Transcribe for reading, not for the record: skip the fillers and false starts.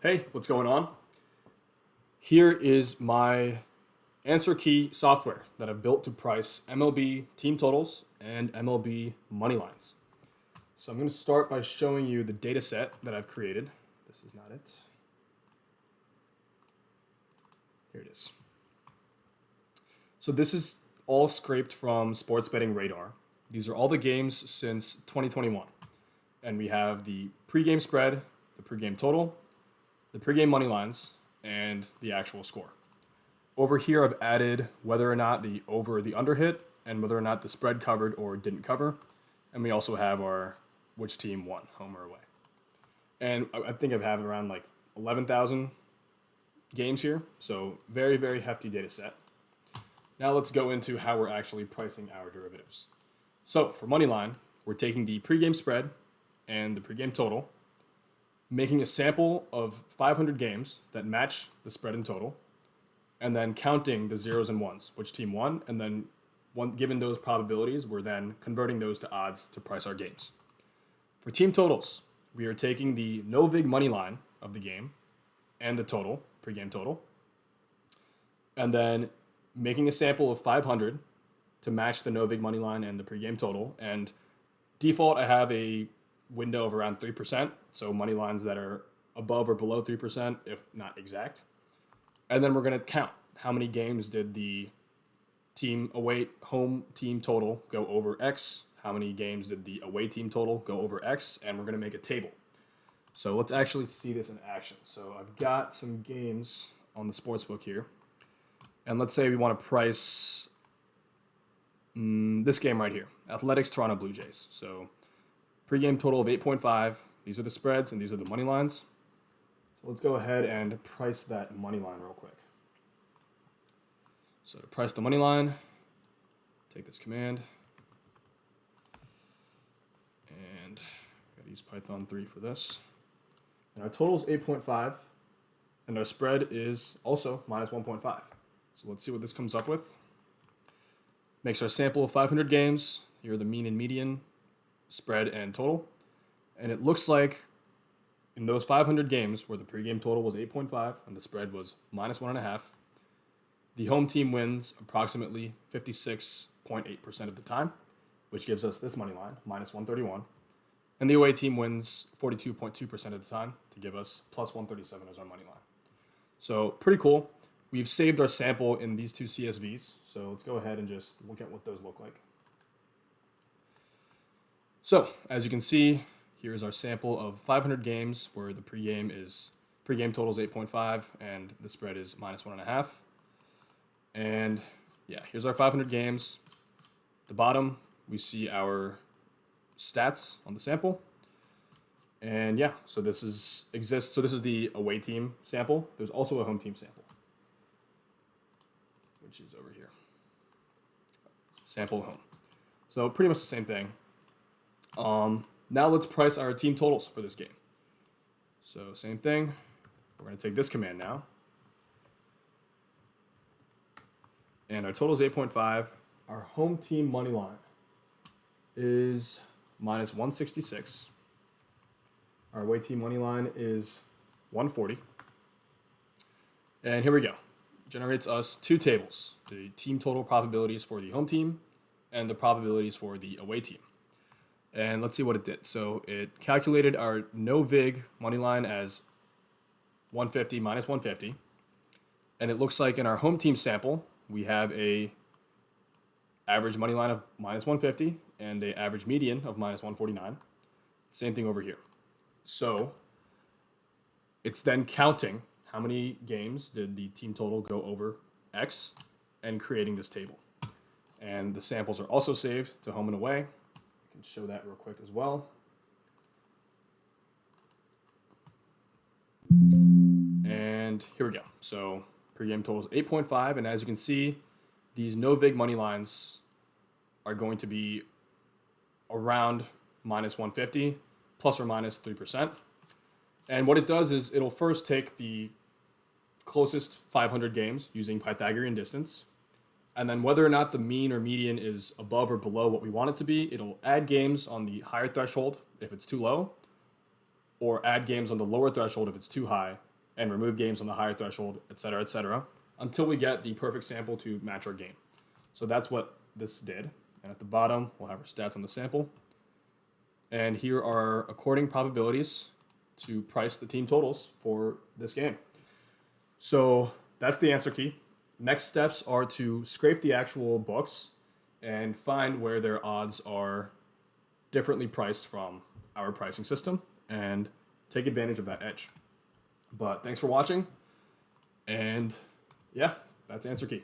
Hey, what's going on? Here is my answer key software that I've built to price MLB team totals and MLB money lines. So I'm going to start by showing you the data set that I've created. This is not it. Here it is. So this is all scraped from Sports Betting Radar. These are all the games since 2021. And we have the pregame spread, the pregame total, the pregame money lines, and the actual score. Over here, I've added whether or not the over or the under hit, and whether or not the spread covered or didn't cover. And we also have our which team won, home or away. And I think I've had around like 11,000 games here, so very, very hefty data set. Now let's go into how we're actually pricing our derivatives. So for money line, we're taking the pregame spread and the pregame total, making a sample of 500 games that match the spread and total, and then counting the zeros and ones, which team won, and then given those probabilities, we're then converting those to odds to price our games. For team totals, we are taking the no vig money line of the game and the total, pregame total, and then making a sample of 500 to match the no vig money line and the pregame total. And default, I have a window of around 3%, so money lines that are above or below 3%, if not exact. And then we're going to count how many games did the home team total go over X, how many games did the away team total go over X, and we're going to make a table. So let's actually see this in action. So I've got some games on the sportsbook here, and let's say we want to price this game right here, Athletics Toronto Blue Jays. So pregame total of 8.5. These are the spreads and these are the money lines. So let's go ahead and price that money line real quick. So to price the money line, take this command. And I gotta use Python 3 for this. And our total is 8.5. And our spread is also minus 1.5. So let's see what this comes up with. Makes our sample of 500 games. Here are the mean and median, spread and total. And it looks like in those 500 games where the pregame total was 8.5 and the spread was minus 1.5, the home team wins approximately 56.8% of the time, which gives us this money line, minus 131. And the away team wins 42.2% of the time to give us plus 137 as our money line. So pretty cool. We've saved our sample in these two CSVs. So let's go ahead and just look at what those look like. So as you can see, here is our sample of 500 games where the pregame total is 8.5 and the spread is minus 1.5. And yeah, here's our 500 games. At the bottom, we see our stats on the sample. And yeah, so this is the away team sample. There's also a home team sample, which is over here. Sample home. So pretty much the same thing. Now let's price our team totals for this game. So same thing. We're going to take this command now. And our total is 8.5. Our home team money line is minus 166. Our away team money line is 140. And here we go. Generates us two tables, the team total probabilities for the home team and the probabilities for the away team. And let's see what it did. So it calculated our no vig money line as 150 minus 150. And it looks like in our home team sample, we have a average money line of minus 150 and a average median of minus 149. Same thing over here. So it's then counting how many games did the team total go over X and creating this table. And the samples are also saved to home and away. I can show that real quick as well. And here we go. So pregame total is 8.5. And as you can see, these no vig money lines are going to be around minus 150, plus or minus 3%. And what it does is it'll first take the closest 500 games using Pythagorean distance. And then whether or not the mean or median is above or below what we want it to be, it'll add games on the higher threshold if it's too low, or add games on the lower threshold if it's too high, and remove games on the higher threshold, etc., until we get the perfect sample to match our game. So that's what this did. And at the bottom, we'll have our stats on the sample. And here are according probabilities to price the team totals for this game. So that's the answer key. Next steps are to scrape the actual books and find where their odds are differently priced from our pricing system and take advantage of that edge. But thanks for watching. And yeah, that's answer key.